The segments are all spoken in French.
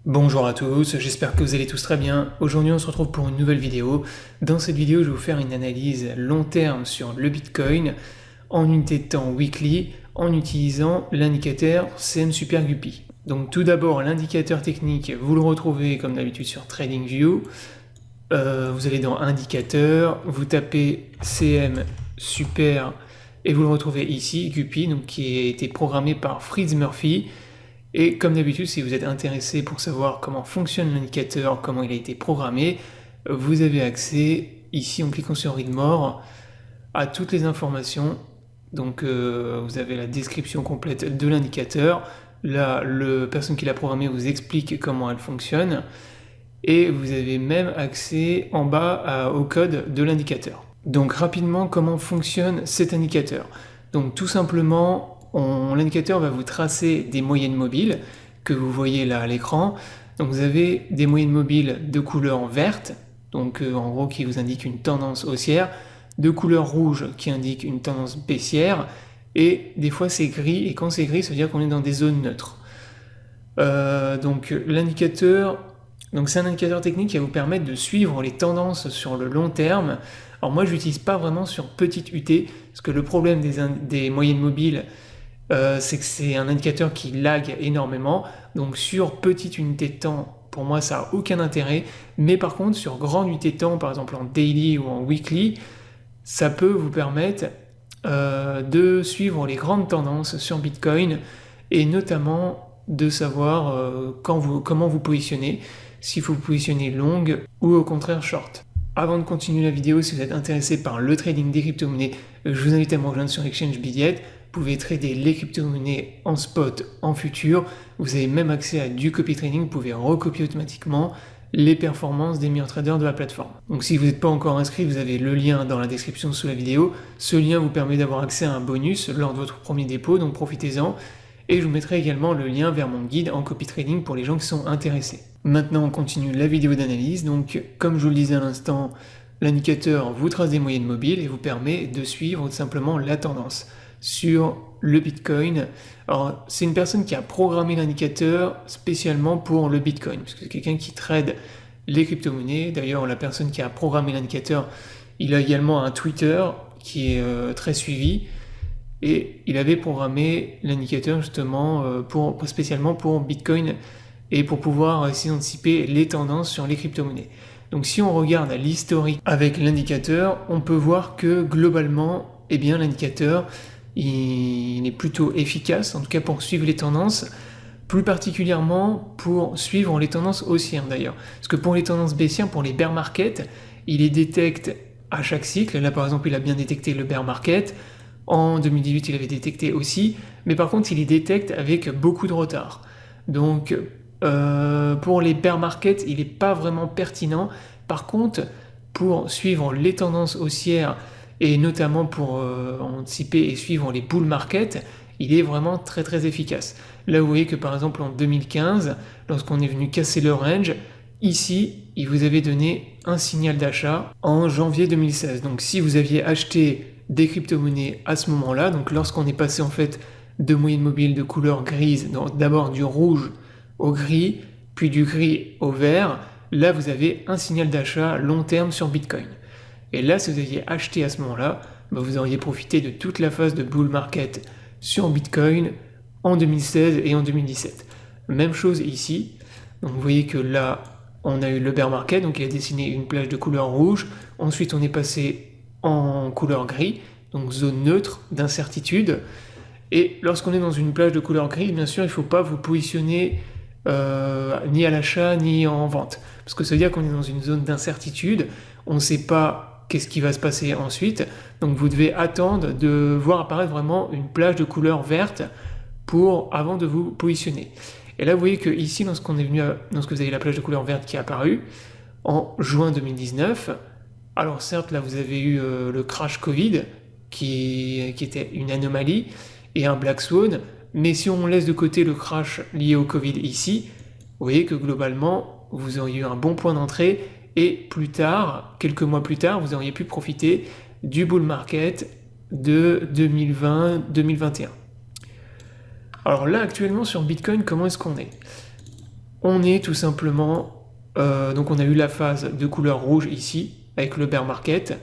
Bonjour à tous, j'espère que vous allez tous très bien. Aujourd'hui on se retrouve pour une nouvelle vidéo. Dans cette vidéo je vais vous faire une analyse long terme sur le Bitcoin en unité de temps weekly en utilisant l'indicateur CM Super Guppy. Donc tout d'abord l'indicateur technique, vous le retrouvez comme d'habitude sur TradingView. Vous allez dans indicateur, vous tapez CM Super et vous le retrouvez ici, Guppy, donc qui a été programmé par Fritz Murphy. Et comme d'habitude, si vous êtes intéressé pour savoir comment fonctionne l'indicateur, comment il a été programmé, vous avez accès, ici en cliquant sur Read More, à toutes les informations. Donc vous avez la description complète de l'indicateur. Là, la personne qui l'a programmé vous explique comment elle fonctionne. Et vous avez même accès en bas au code de l'indicateur. Donc rapidement, comment fonctionne cet indicateur? Donc tout simplement, l'indicateur va vous tracer des moyennes mobiles que vous voyez là à l'écran. Donc vous avez des moyennes mobiles de couleur verte, donc en gros qui vous indique une tendance haussière, de couleur rouge qui indique une tendance baissière, et des fois c'est gris, et quand c'est gris ça veut dire qu'on est dans des zones neutres. Donc l'indicateur, c'est un indicateur technique qui va vous permettre de suivre les tendances sur le long terme. Alors moi je l'utilise pas vraiment sur petite UT, parce que le problème des moyennes mobiles, c'est que c'est un indicateur qui lag énormément, donc sur petite unité de temps, pour moi ça n'a aucun intérêt, mais par contre sur grande unité de temps, par exemple en daily ou en weekly, ça peut vous permettre de suivre les grandes tendances sur Bitcoin, et notamment de savoir comment vous positionnez, s'il faut vous positionner long ou au contraire short. Avant de continuer la vidéo, si vous êtes intéressé par le trading des crypto-monnaies, je vous invite à me rejoindre sur Exchange Bidiet. Vous pouvez trader les crypto-monnaies en spot, en futur. Vous avez même accès à du copy trading. Vous pouvez recopier automatiquement les performances des meilleurs traders de la plateforme. Donc si vous n'êtes pas encore inscrit, vous avez le lien dans la description sous la vidéo. Ce lien vous permet d'avoir accès à un bonus lors de votre premier dépôt, donc profitez-en. Et je vous mettrai également le lien vers mon guide en copy trading pour les gens qui sont intéressés. Maintenant, on continue la vidéo d'analyse. Donc, comme je vous le disais à l'instant, l'indicateur vous trace des moyennes mobiles et vous permet de suivre tout simplement la tendance sur le Bitcoin. Alors, c'est une personne qui a programmé l'indicateur spécialement pour le Bitcoin, parce que c'est quelqu'un qui trade les crypto-monnaies. D'ailleurs, la personne qui a programmé l'indicateur, il a également un Twitter qui est très suivi. Et il avait programmé l'indicateur justement spécialement pour Bitcoin et pour pouvoir essayer d'anticiper les tendances sur les crypto-monnaies. Donc si on regarde l'historique avec l'indicateur, on peut voir que globalement, l'indicateur il est plutôt efficace, en tout cas pour suivre les tendances, plus particulièrement pour suivre les tendances haussières d'ailleurs. Parce que pour les tendances baissières, pour les bear market, il les détecte à chaque cycle. Là par exemple, il a bien détecté le bear market. En 2018, il avait détecté aussi, mais par contre, il les détecte avec beaucoup de retard. Donc, pour les bear market, il n'est pas vraiment pertinent. Par contre, pour suivre les tendances haussières, et notamment pour anticiper et suivre les bull market, il est vraiment très très efficace. Là, vous voyez que par exemple en 2015, lorsqu'on est venu casser le range, ici, il vous avait donné un signal d'achat en janvier 2016. Donc, si vous aviez acheté des crypto-monnaies à ce moment-là, donc lorsqu'on est passé en fait de moyenne mobile de couleur grise, donc d'abord du rouge au gris, puis du gris au vert, là vous avez un signal d'achat long terme sur Bitcoin. Et là, si vous aviez acheté à ce moment-là, vous auriez profité de toute la phase de bull market sur Bitcoin en 2016 et en 2017. Même chose ici, donc vous voyez que là, on a eu le bear market, donc il a dessiné une plage de couleur rouge, ensuite on est passé en couleur gris, donc zone neutre d'incertitude. Et lorsqu'on est dans une plage de couleur gris, bien sûr, il ne faut pas vous positionner ni à l'achat ni en vente. Parce que ça veut dire qu'on est dans une zone d'incertitude, on ne sait pas qu'est-ce qui va se passer ensuite, donc vous devez attendre de voir apparaître vraiment une plage de couleur verte avant de vous positionner. Et là, vous voyez que ici, lorsque vous avez la plage de couleur verte qui est apparue, en juin 2019, alors certes, là vous avez eu le crash Covid, qui était une anomalie, et un Black Swan, mais si on laisse de côté le crash lié au Covid ici, vous voyez que globalement, vous auriez eu un bon point d'entrée, et plus tard, quelques mois plus tard, vous auriez pu profiter du bull market de 2020-2021. Alors là, actuellement, sur Bitcoin, comment est-ce qu'on est ? On est tout simplement, donc on a eu la phase de couleur rouge ici, avec le bear market,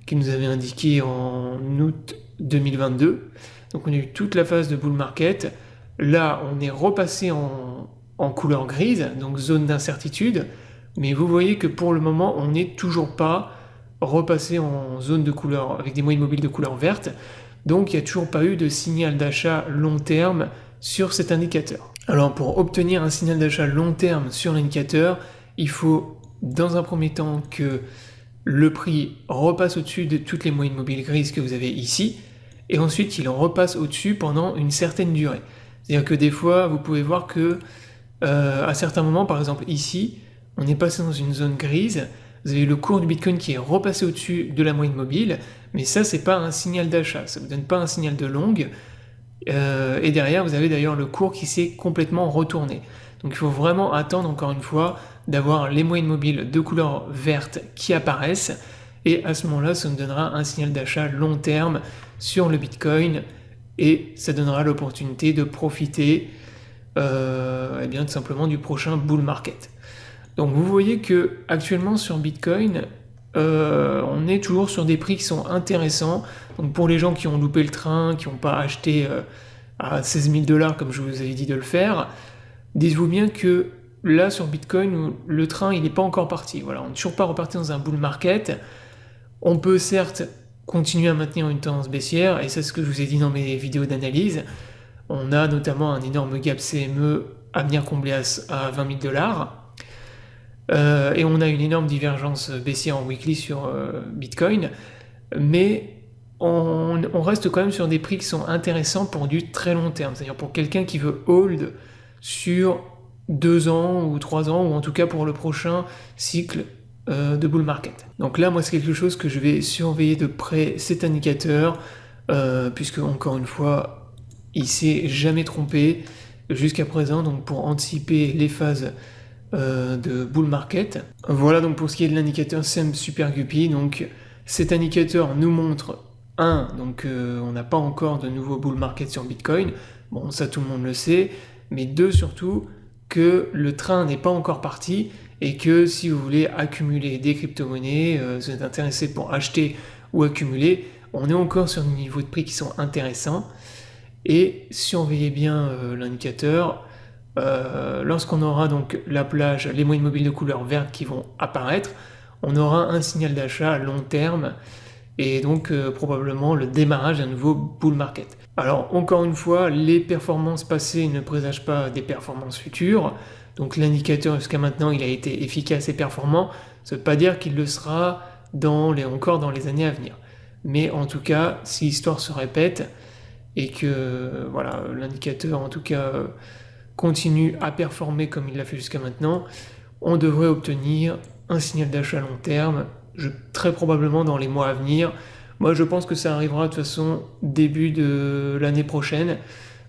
qui nous avait indiqué en août 2022. Donc on a eu toute la phase de bull market. Là, on est repassé en couleur grise, donc zone d'incertitude. Mais vous voyez que pour le moment, on n'est toujours pas repassé en zone de couleur, avec des moyennes mobiles de couleur verte. Donc il n'y a toujours pas eu de signal d'achat long terme sur cet indicateur. Alors pour obtenir un signal d'achat long terme sur l'indicateur, il faut dans un premier temps que le prix repasse au-dessus de toutes les moyennes mobiles grises que vous avez ici, et ensuite il en repasse au-dessus pendant une certaine durée. C'est-à-dire que des fois, vous pouvez voir que à certains moments, par exemple ici, on est passé dans une zone grise, vous avez le cours du Bitcoin qui est repassé au-dessus de la moyenne mobile, mais ça, c'est pas un signal d'achat, ça ne vous donne pas un signal de longue, et derrière, vous avez d'ailleurs le cours qui s'est complètement retourné. Donc il faut vraiment attendre, encore une fois, d'avoir les moyennes mobiles de couleur verte qui apparaissent, et à ce moment-là, ça nous donnera un signal d'achat long terme sur le Bitcoin, et ça donnera l'opportunité de profiter eh bien, tout simplement du prochain bull market. Donc vous voyez que actuellement sur Bitcoin, on est toujours sur des prix qui sont intéressants. Donc pour les gens qui ont loupé le train, qui n'ont pas acheté à 16 000 $ comme je vous avais dit de le faire, dites-vous bien que là sur Bitcoin, le train il n'est pas encore parti. Voilà, on n'est toujours pas reparti dans un bull market. On peut certes continuer à maintenir une tendance baissière, et c'est ce que je vous ai dit dans mes vidéos d'analyse. On a notamment un énorme gap CME à venir combler à 20 000 $. Et on a une énorme divergence baissière en weekly sur Bitcoin, mais on reste quand même sur des prix qui sont intéressants pour du très long terme, c'est-à-dire pour quelqu'un qui veut hold sur 2 ans ou 3 ans, ou en tout cas pour le prochain cycle de bull market. Donc là, moi, c'est quelque chose que je vais surveiller de près, cet indicateur, puisque encore une fois, il s'est jamais trompé jusqu'à présent, donc pour anticiper les phases de bull market. Voilà donc pour ce qui est de l'indicateur SEM Super Guppy. Donc cet indicateur nous montre donc on n'a pas encore de nouveau bull market sur Bitcoin, bon ça tout le monde le sait, mais 2 surtout que le train n'est pas encore parti, et que si vous voulez accumuler des crypto-monnaies, vous êtes intéressé pour acheter ou accumuler, on est encore sur des niveaux de prix qui sont intéressants. Et surveillez bien l'indicateur. Lorsqu'on aura donc la plage, les moyennes mobiles de couleur verte qui vont apparaître, on aura un signal d'achat à long terme, et donc probablement le démarrage d'un nouveau bull market. Alors encore une fois, les performances passées ne présagent pas des performances futures, donc l'indicateur jusqu'à maintenant il a été efficace et performant, ça ne veut pas dire qu'il le sera encore dans les années à venir. Mais en tout cas, si l'histoire se répète, et que voilà, l'indicateur en tout cas continue à performer comme il l'a fait jusqu'à maintenant, on devrait obtenir un signal d'achat à long terme, très probablement dans les mois à venir. Moi je pense que ça arrivera de toute façon début de l'année prochaine,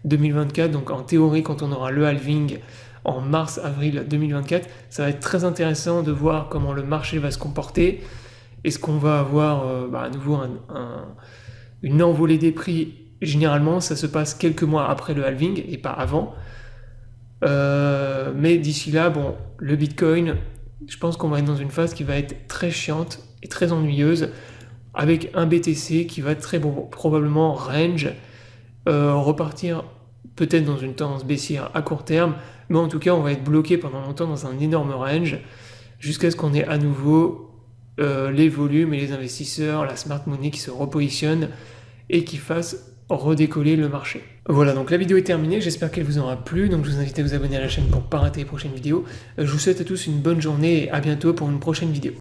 2024, donc en théorie quand on aura le halving en mars-avril 2024, ça va être très intéressant de voir comment le marché va se comporter. Est-ce qu'on va avoir à nouveau une envolée des prix? Généralement, ça se passe quelques mois après le halving et pas avant. Mais d'ici là, bon, le Bitcoin, je pense qu'on va être dans une phase qui va être très chiante et très ennuyeuse, avec un BTC qui va être très probablement range, repartir peut-être dans une tendance baissière à court terme, mais en tout cas, on va être bloqué pendant longtemps dans un énorme range, jusqu'à ce qu'on ait à nouveau les volumes et les investisseurs, la smart money qui se repositionnent et qui fassent redécoller le marché. Voilà, donc la vidéo est terminée, j'espère qu'elle vous aura plu, donc je vous invite à vous abonner à la chaîne pour ne pas rater les prochaines vidéos. Je vous souhaite à tous une bonne journée et à bientôt pour une prochaine vidéo.